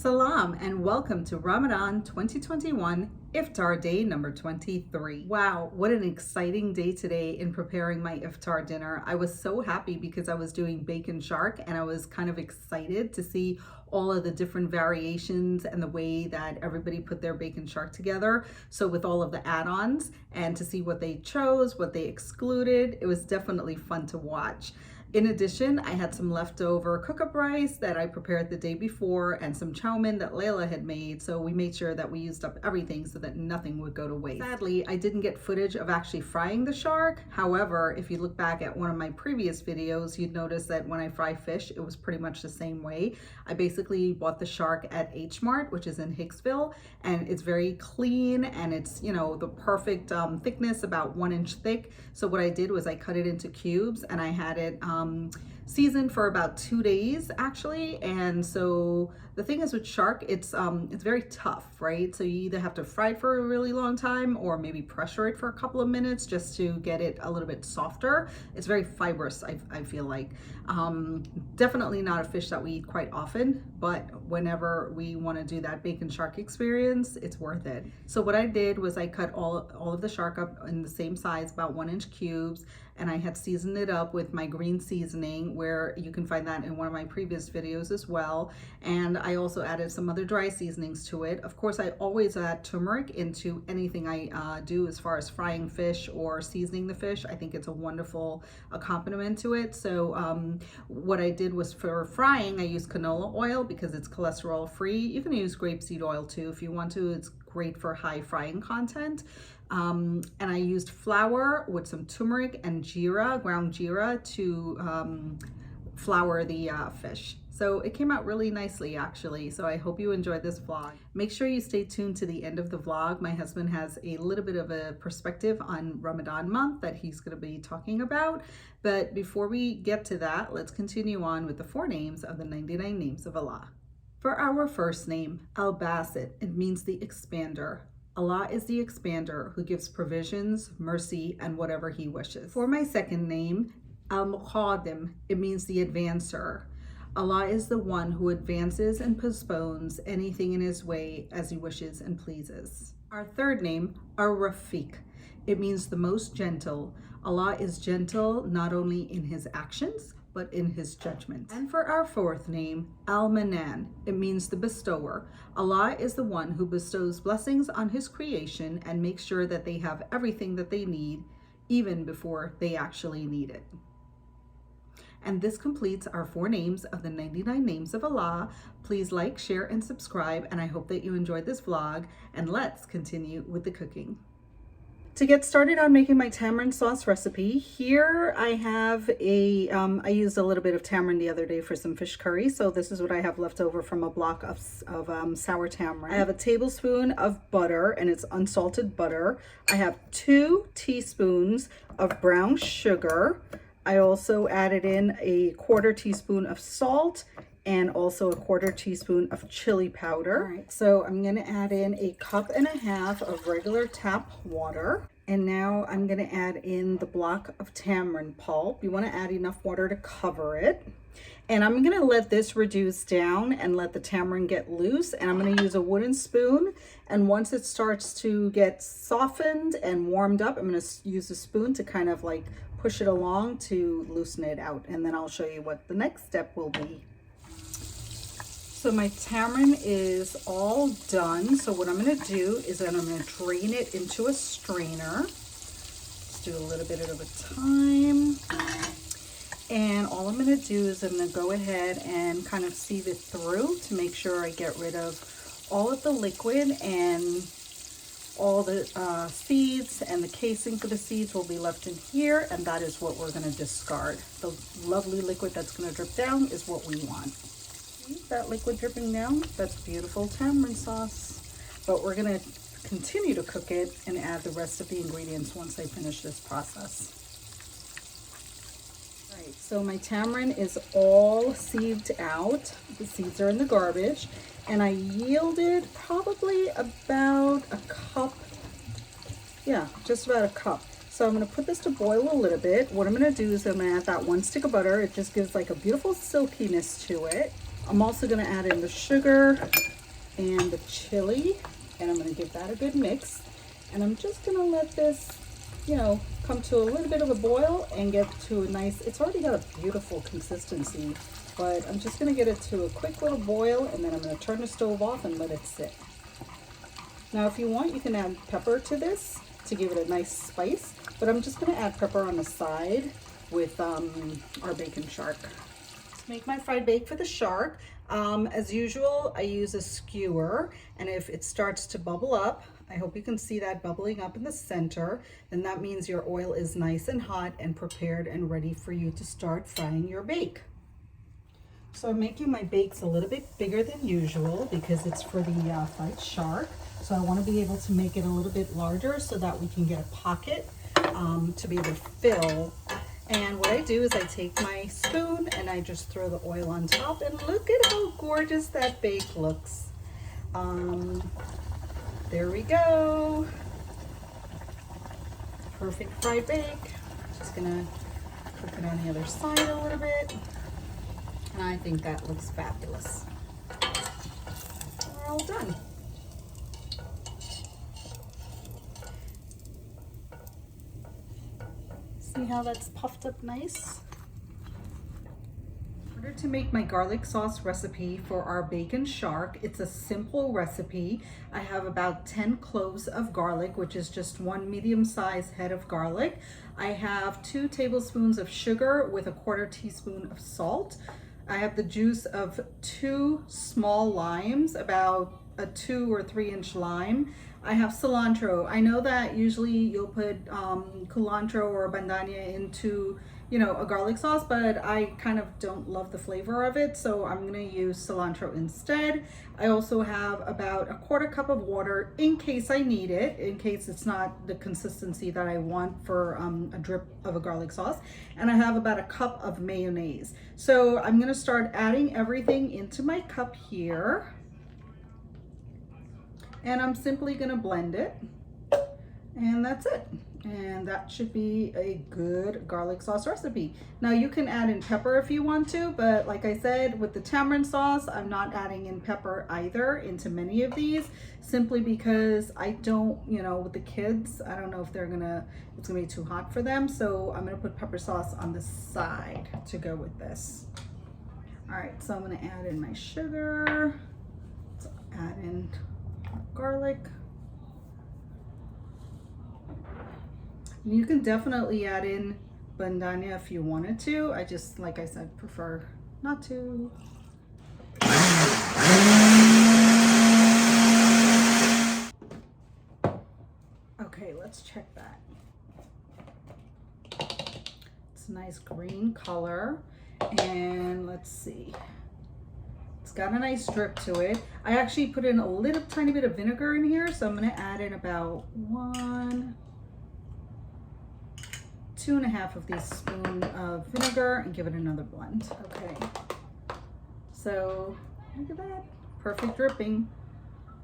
Salam and welcome to Ramadan 2021 Iftar day number 23. Wow, what an exciting day today in preparing my Iftar dinner. I was so happy because I was doing bacon shark and I was kind of excited to see all of the different variations and the way that everybody put their bacon shark together. So with all of the add-ons and to see what they chose, what they excluded, it was definitely fun to watch. In addition, I had some leftover cook-up rice that I prepared the day before and some chow mein that Layla had made, so we made sure that we used up everything so that nothing would go to waste. Sadly, I didn't get footage of actually frying the shark. However, if you look back at one of my previous videos, you'd notice that when I fry fish, it was pretty much the same way. I basically bought the shark at H Mart, which is in Hicksville, and it's very clean and it's, you know, the perfect thickness, about 1 inch thick. So what I did was I cut it into cubes and I had it seasoned for about 2 days actually. And so the thing is with shark, it's very tough, right? So you either have to fry it for a really long time or maybe pressure it for a couple of minutes just to get it a little bit softer. It's very fibrous, I feel like. Definitely not a fish that we eat quite often, but whenever we want to do that bacon shark experience, it's worth it. So what I did was I cut all of the shark up in the same size, about 1 inch cubes, and I had seasoned it up with my green seasoning, where you can find that in one of my previous videos as well. And I also added some other dry seasonings to it. Of course, I always add turmeric into anything I do as far as frying fish or seasoning the fish. I think it's a wonderful accompaniment to it. So what I did was, for frying, I used canola oil because it's cholesterol free. You can use grapeseed oil too if you want to. It's great for high frying content. And I used flour with some turmeric and jeera, ground jeera, to flour the fish. So it came out really nicely actually. So I hope you enjoyed this vlog. Make sure you stay tuned to the end of the vlog. My husband has a little bit of a perspective on Ramadan month that he's going to be talking about. But before we get to that, let's continue on with the 4 names of the 99 names of Allah. For our first name, Al-Basit, it means the expander. Allah is the expander who gives provisions, mercy, and whatever he wishes. For my second name, Al-Muqaddim, it means the advancer. Allah is the one who advances and postpones anything in his way as he wishes and pleases. Our third name, Ar-Rafiq, it means the most gentle. Allah is gentle not only in his actions, but in his judgment. And for our fourth name, Al-Manan, it means the bestower. Allah is the one who bestows blessings on his creation and makes sure that they have everything that they need, even before they actually need it. And this completes our 4 names of the 99 names of Allah. Please like, share, and subscribe, and I hope that you enjoyed this vlog, and let's continue with the cooking. To get started on making my tamarind sauce recipe, here I have I used a little bit of tamarind the other day for some fish curry, so this is what I have left over from a block of sour tamarind. I have a tablespoon of butter, and it's unsalted butter. I have 2 teaspoons of brown sugar. I also added in a 1/4 teaspoon of salt and also a 1/4 teaspoon of chili powder. All right, so I'm gonna add in a 1.5 cups of regular tap water. And now I'm gonna add in the block of tamarind pulp. You wanna add enough water to cover it. And I'm gonna let this reduce down and let the tamarind get loose. And I'm gonna use a wooden spoon. And once it starts to get softened and warmed up, I'm gonna use a spoon to kind of like push it along to loosen it out. And then I'll show you what the next step will be. So my tamarind is all done. So what I'm going to do is that I'm going to drain it into a strainer. Let's do a little bit at a time. And all I'm going to do is I'm going to go ahead and kind of sieve it through to make sure I get rid of all of the liquid, and all the seeds and the casing for the seeds will be left in here, and that is what we're going to discard. The lovely liquid that's going to drip down is what we want. That liquid dripping down, that's beautiful tamarind sauce. But we're going to continue to cook it and add the rest of the ingredients once I finish this process. All right, so my tamarind is all sieved out. The seeds are in the garbage, and I yielded probably about a cup. Yeah, just about a cup. So I'm going to put this to boil a little bit. What I'm going to do is I'm going to add that 1 stick of butter. It just gives like a beautiful silkiness to it. I'm also going to add in the sugar and the chili, and I'm going to give that a good mix. And I'm just going to let this, you know, come to a little bit of a boil and get to a nice, it's already got a beautiful consistency, but I'm just going to get it to a quick little boil, and then I'm going to turn the stove off and let it sit. Now, if you want, you can add pepper to this to give it a nice spice, but I'm just going to add pepper on the side with our bacon shark. To make my fried bake for the shark, as usual, I use a skewer, and if it starts to bubble up, I hope you can see that bubbling up in the center, then that means your oil is nice and hot and prepared and ready for you to start frying your bake. So I'm making my bakes a little bit bigger than usual because it's for the fried shark. So I want to be able to make it a little bit larger so that we can get a pocket to be able to fill. And what I do is I take my spoon and I just throw the oil on top, and look at how gorgeous that bake looks. There we go. Perfect fried bake. Just gonna cook it on the other side a little bit. And I think that looks fabulous. We're all done. See how that's puffed up nice? In order to make my garlic sauce recipe for our bacon shark, it's a simple recipe. I have about 10 cloves of garlic, which is just one medium-sized head of garlic. I have 2 tablespoons of sugar with a 1/4 teaspoon of salt. I have the juice of 2 small limes, about a 2 or 3 inch lime. I have cilantro. I know that usually you'll put culantro or bandana into, you know, a garlic sauce, but I kind of don't love the flavor of it, so I'm gonna use cilantro instead. I also have about a 1/4 cup of water in case I need it, in case it's not the consistency that I want for a drip of a garlic sauce. And I have about a cup of mayonnaise. So I'm gonna start adding everything into my cup here. And I'm simply gonna blend it, and that's it. And that should be a good garlic sauce recipe. Now you can add in pepper if you want to, but like I said, with the tamarind sauce, I'm not adding in pepper either into many of these, simply because I don't, you know, with the kids, I don't know if it's gonna be too hot for them. So I'm gonna put pepper sauce on the side to go with this. All right, so I'm gonna add in my sugar, so add in garlic. You can definitely add in bandana if you wanted to. I just, like I said, prefer not to. Okay, let's check that. It's a nice green color, and let's see. It's got a nice drip to it. I actually put in a little tiny bit of vinegar in here, so I'm gonna add in about 2.5 of these spoons of vinegar and give it another blend. Okay, so look at that, perfect dripping.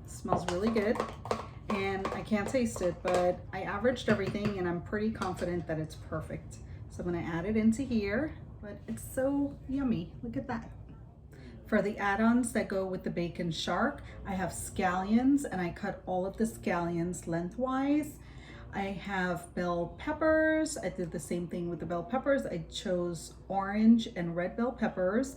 Smells really good, and I can't taste it, but I averaged everything and I'm pretty confident that it's perfect. So I'm gonna add it into here, but it's so yummy, look at that. For the add-ons that go with the bacon shark, I have scallions, and I cut all of the scallions lengthwise. I have bell peppers. I did the same thing with the bell peppers. I chose orange and red bell peppers.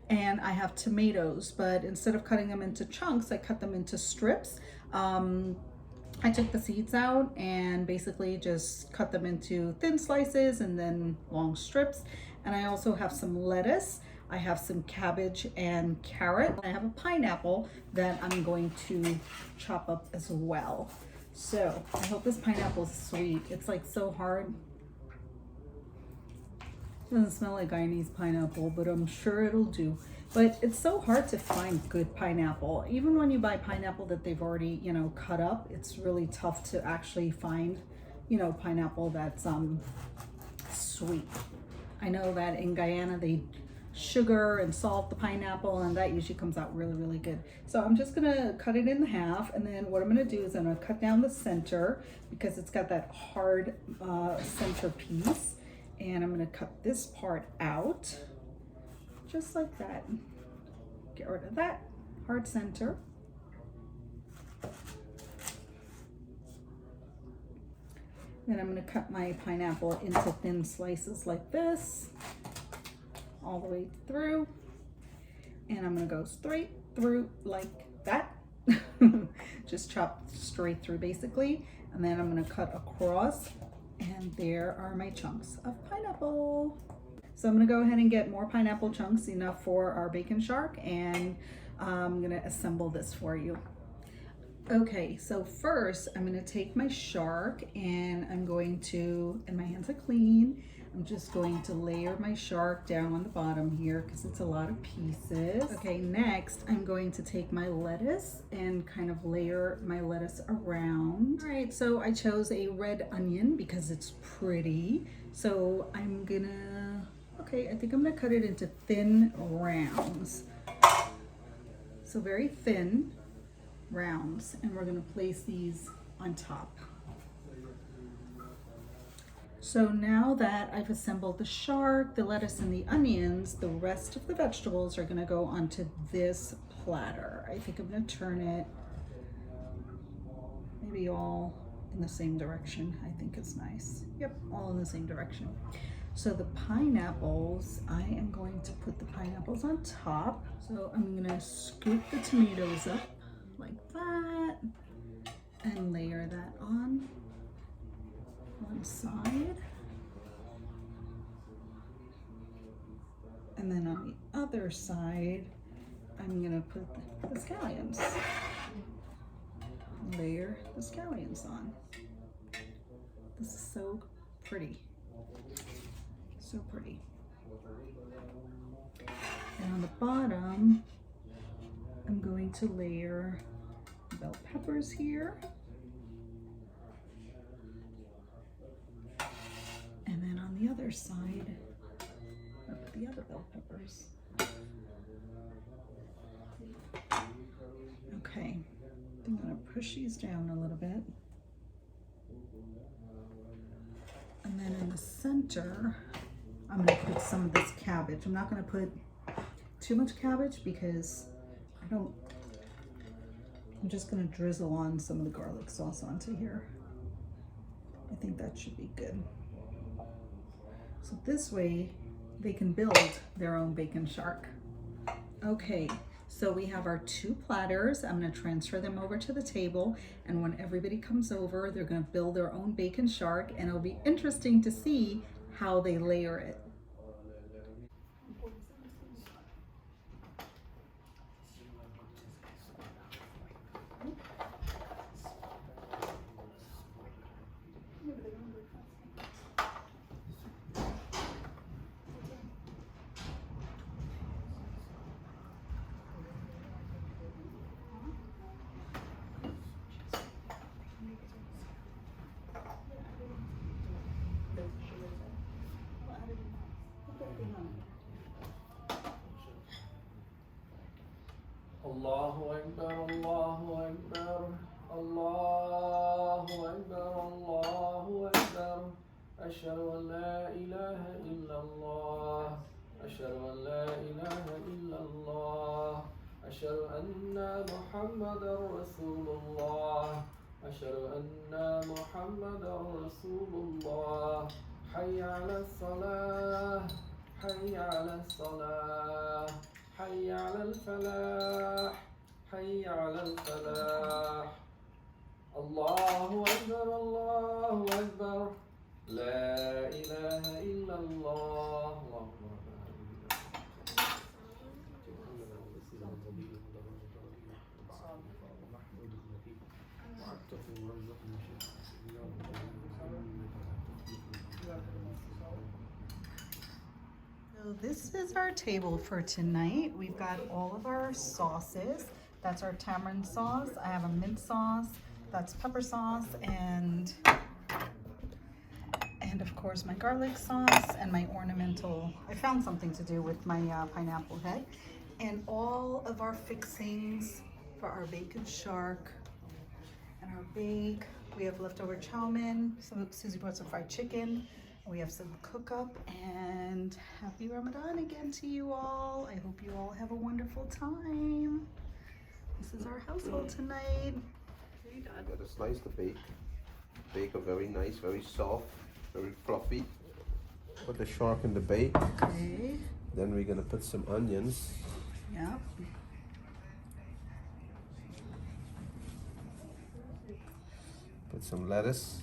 And I have tomatoes, but instead of cutting them into chunks, I cut them into strips. I took the seeds out and basically just cut them into thin slices and then long strips. And I also have some lettuce. I have some cabbage and carrot. I have a pineapple that I'm going to chop up as well. So I hope this pineapple is sweet. It's like so hard. It doesn't smell like Guyanese pineapple, but I'm sure it'll do. But it's so hard to find good pineapple. Even when you buy pineapple that they've already, you know, cut up, it's really tough to actually find, you know, pineapple that's sweet. I know that in Guyana they sugar and salt the pineapple, and that usually comes out really, really good. So I'm just gonna cut it in half, and then what I'm gonna do is I'm gonna cut down the center because it's got that hard center piece, and I'm gonna cut this part out just like that. Get rid of that hard center. Then I'm going to cut my pineapple into thin slices like this, all the way through. And I'm going to go straight through like that. Just chop straight through basically. And then I'm going to cut across, and there are my chunks of pineapple. So I'm going to go ahead and get more pineapple chunks, enough for our bacon shark, and I'm going to assemble this for you. Okay, so first I'm going to take my shark, and I'm going to, and my hands are clean, I'm just going to layer my shark down on the bottom here because it's a lot of pieces. Okay, next I'm going to take my lettuce and kind of layer my lettuce around. All right, so I chose a red onion because it's pretty. So I'm gonna, okay, I think I'm gonna cut it into thin rounds. So very thin rounds, and we're going to place these on top. So now that I've assembled the shark, the lettuce, and the onions, the rest of the vegetables are going to go onto this platter. I think I'm going to turn it maybe all in the same direction. I think it's nice. Yep, all in the same direction. So the pineapples, I am going to put the pineapples on top. So I'm going to scoop the tomatoes up like that and layer that on one side, and then on the other side I'm gonna put the scallions, layer the scallions on. This is so pretty, so pretty. And on the bottom I'm going to layer bell peppers here. And then on the other side, I'll put the other bell peppers. Okay, I'm gonna push these down a little bit. And then in the center, I'm gonna put some of this cabbage. I'm not gonna put too much cabbage because I'm just gonna drizzle on some of the garlic sauce onto here. I think that should be good. So this way they can build their own bacon shark. Okay, so we have our two platters. I'm gonna transfer them over to the table, and when everybody comes over, they're gonna build their own bacon shark, and it'll be interesting to see how they layer it. Allahu Akbar, Allahu Akbar, Allahu Akbar, Allahu Akbar. Ashhadu an la ilaha illallah, Ashhadu an la ilaha illallah, Ashhadu anna Muhammadan Rasulullah, Ashhadu anna Muhammadan Rasulullah. Hayya ala salah, hayya ala salah. حي على الفلاح حي على الفلاح الله أكبر الله أكبر لا إله إلا الله So this is our table for tonight. We've got all of our sauces. That's our tamarind sauce. I have a mint sauce. That's pepper sauce, and of course my garlic sauce and my ornamental. I found something to do with my pineapple head, and all of our fixings for our bacon shark and our bake. We have leftover chow mein. Susie brought some fried chicken. We have some cook up, and happy Ramadan again to you all. I hope you all have a wonderful time. This is our household tonight. Got to slice the bacon. bake are very nice, very soft, very fluffy. Put the shark in the bake. Okay. Then we're gonna put some onions. Yep. Put some lettuce.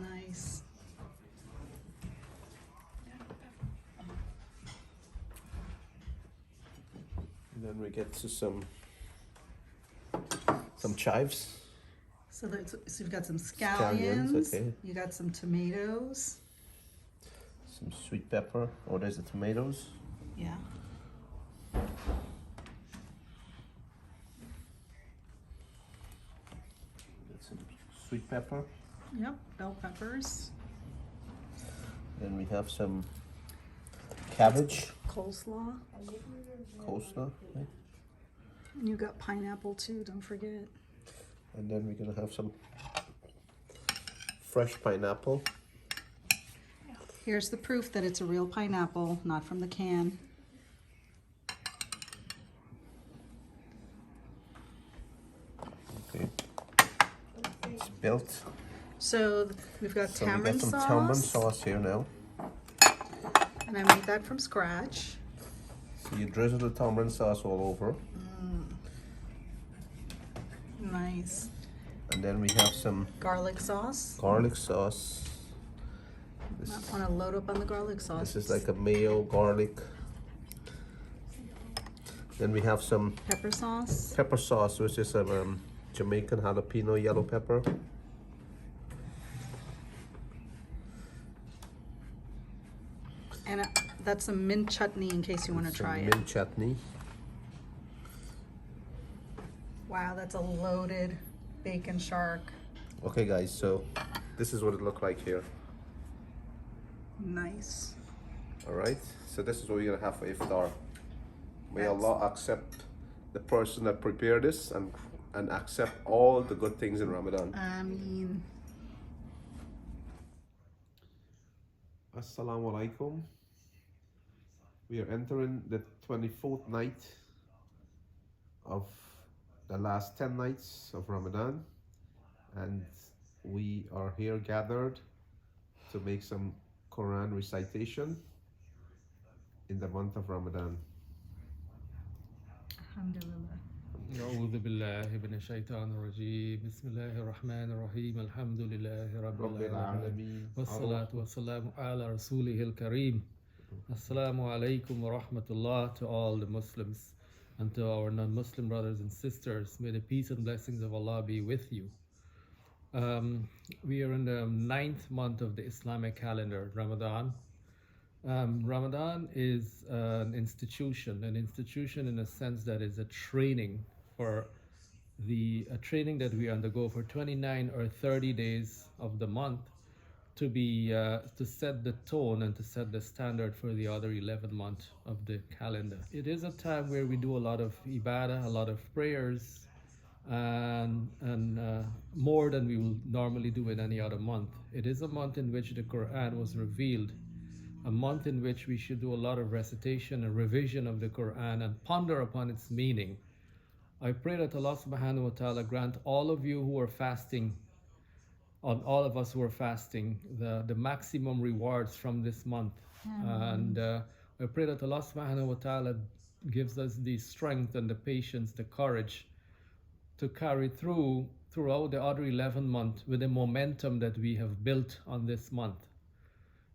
Nice. And then we get to some chives. So you've got some scallions. Okay. You got some tomatoes. Some sweet pepper. Oh, there's the tomatoes. Yeah. Get some sweet pepper. Yep. Bell peppers. Then we have some cabbage. Coleslaw. Coleslaw. Okay. And you got pineapple too, don't forget. And then we're gonna have some fresh pineapple. Here's the proof that it's a real pineapple, not from the can. Okay. It's built. So we've got So we tamarind got some sauce. tamarind sauce here now. And I made that from scratch. So you drizzle the tamarind sauce all over. Nice. And then we have some Garlic sauce. garlic sauce. I want to load up on the garlic sauce. This is like a mayo, garlic. Then we have some Pepper sauce. pepper sauce, which is a Jamaican jalapeno yellow pepper. And that's some mint chutney in case you want to Some try it. mint chutney. Wow, that's a loaded bacon shark. Okay guys, so this is what it looked like here. Nice. Alright, so this is what we're gonna have for iftar. May That's- Allah accept the person that prepared this and accept all the good things in Ramadan. Ameen. Assalamu alaikum. We are entering the 24th night of the last 10 nights of Ramadan, and we are here gathered to make some Quran recitation in the month of Ramadan. Alhamdulillah. أعوذ بالله من الشيطان الرجيم بسم الله الرحمن الرحيم الحمد لله رب العالمين والصلاة والسلام على رسوله الكريم. Assalamu alaikum wa rahmatullah to all the Muslims and to our non-Muslim brothers and sisters. May the peace and blessings of Allah be with you. We are in the 9th month of the Islamic calendar, Ramadan. Ramadan is an institution in a sense that is a training for a training that we undergo for 29 or 30 days of the month to set the tone and to set the standard for the other 11 months of the calendar. It is a time where we do a lot of ibadah, a lot of prayers, and more than we will normally do in any other month. It is a month in which the Quran was revealed, a month in which we should do a lot of recitation and revision of the Quran and ponder upon its meaning. I pray that Allah subhanahu wa ta'ala grant all of you who are fasting, on all of us who are fasting, the maximum rewards from this month. And I pray that Allah subhanahu wa ta'ala gives us the strength and the patience, the courage to carry throughout the other 11 months with the momentum that we have built on this month.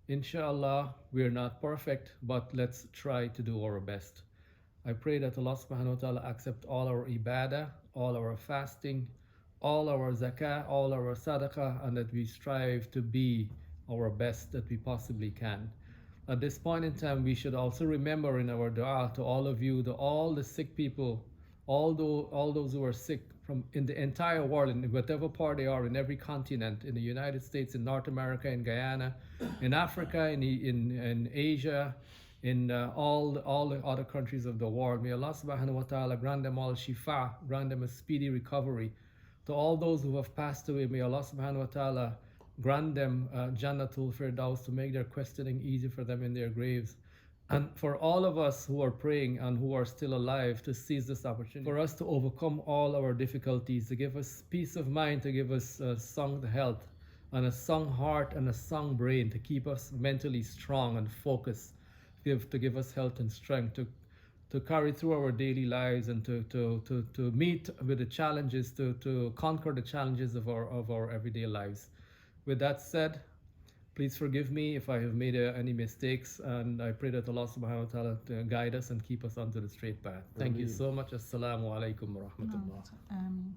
Inshallah, we are not perfect, but let's try to do our best. I pray that Allah subhanahu wa ta'ala accept all our ibadah, all our fasting, all our zakah, all our sadaqah, and that we strive to be our best that we possibly can. At this point in time, we should also remember in our dua to all of you, to all the sick people, all those who are sick from in the entire world, in whatever part they are, in every continent, in the United States, in North America, in Guyana, in Africa, in Asia, in all the other countries of the world. May Allah subhanahu wa ta'ala grant them all shifa, grant them a speedy recovery. To all those who have passed away, may Allah subhanahu wa ta'ala grant them Jannatul Firdaus to make their questioning easy for them in their graves. And for all of us who are praying and who are still alive, to seize this opportunity, for us to overcome all our difficulties, to give us peace of mind, to give us sound health and a sound heart and a sound brain, to keep us mentally strong and focused, to give us health and strength, to carry through our daily lives and to meet with the challenges, to conquer the challenges of our everyday lives. With that said, please forgive me if I have made any mistakes, and I pray that Allah subhanahu wa ta'ala to guide us and keep us onto the straight path. Thank you Ameen. so much. Assalamu alaikum wa rahmatullah. Amin.